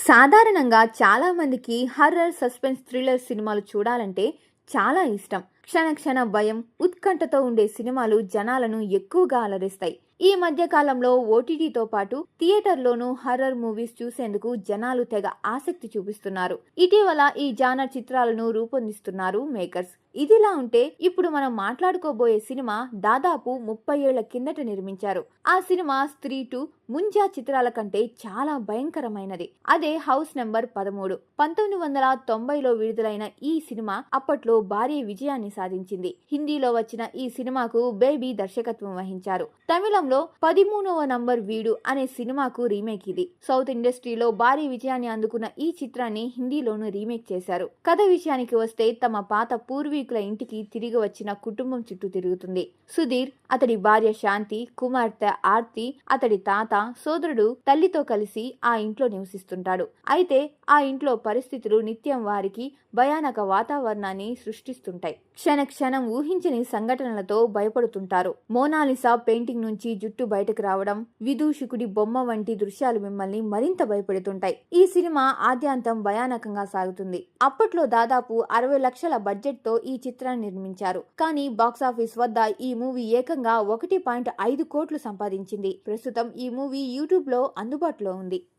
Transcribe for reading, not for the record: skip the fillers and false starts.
సాధారణంగా చాలా మందికి హర్రర్, సస్పెన్స్, థ్రిల్లర్ సినిమాలు చూడాలంటే చాలా ఇష్టం. క్షణ క్షణ భయం, ఉత్కంఠతో ఉండే సినిమాలు జనాలను ఎక్కువగా అలరిస్తాయి. ఈ మధ్య కాలంలో ఓటీటీతో పాటు థియేటర్లోనూ హర్రర్ మూవీస్ చూసేందుకు జనాలు తెగ ఆసక్తి చూపిస్తున్నారు. ఇటీవల ఈ జానర్ చిత్రాలను రూపొందిస్తున్నారు మేకర్స్. ఇదిలా ఉంటే ఇప్పుడు మనం మాట్లాడుకోబోయే సినిమా దాదాపు 30 ఏళ్ల కిందట నిర్మించారు. ఆ సినిమా స్త్రీ 2 ముంజా చిత్రాల కంటే చాలా భయంకరమైనది. అదే హౌస్ నెంబర్ 13. 1990లో విడుదలైన ఈ సినిమా అప్పట్లో భారీ విజయాన్ని సాధించింది. హిందీలో వచ్చిన ఈ సినిమాకు బేబీ దర్శకత్వం వహించారు. తమిళంలో 13వ నంబర్ వీడు అనే సినిమాకు రీమేక్ ఇది. సౌత్ ఇండస్ట్రీలో భారీ విజయాన్ని అందుకున్న ఈ చిత్రాన్ని హిందీలోనూ రీమేక్ చేశారు. కథ విషయానికి వస్తే తమ పాత పూర్వీకుల ఇంటికి తిరిగి వచ్చిన కుటుంబం చుట్టూ తిరుగుతుంది. సుధీర్, అతడి భార్య శాంతి, కుమార్తె ఆర్తి, అతడి తాత, సోదరుడు తల్లితో కలిసి ఆ ఇంట్లో నివసిస్తుంటాడు. అయితే ఆ ఇంట్లో పరిస్థితులు నిత్యం వారికి భయానక వాతావరణాన్ని సృష్టిస్తుంటాయి. క్షణ క్షణం ఊహించని సంఘటనలతో భయపడుతుంటారు. మోనాలిసా పెయింటింగ్ నుంచి జుట్టు బయటకు రావడం, విదూషకుడి బొమ్మ వంటి దృశ్యాలు మిమ్మల్ని మరింత భయపెడుతుంటాయి. ఈ సినిమా ఆద్యాంతం భయానకంగా సాగుతుంది. అప్పట్లో దాదాపు 60 లక్షల బడ్జెట్ తో ఈ చిత్రాన్ని నిర్మించారు. కానీ బాక్సాఫీస్ వద్ద ఈ మూవీ ఏకంగా 1.5 కోట్లు సంపాదించింది. ప్రస్తుతం ఈ మూవీ యూట్యూబ్ లో అందుబాటులో ఉంది.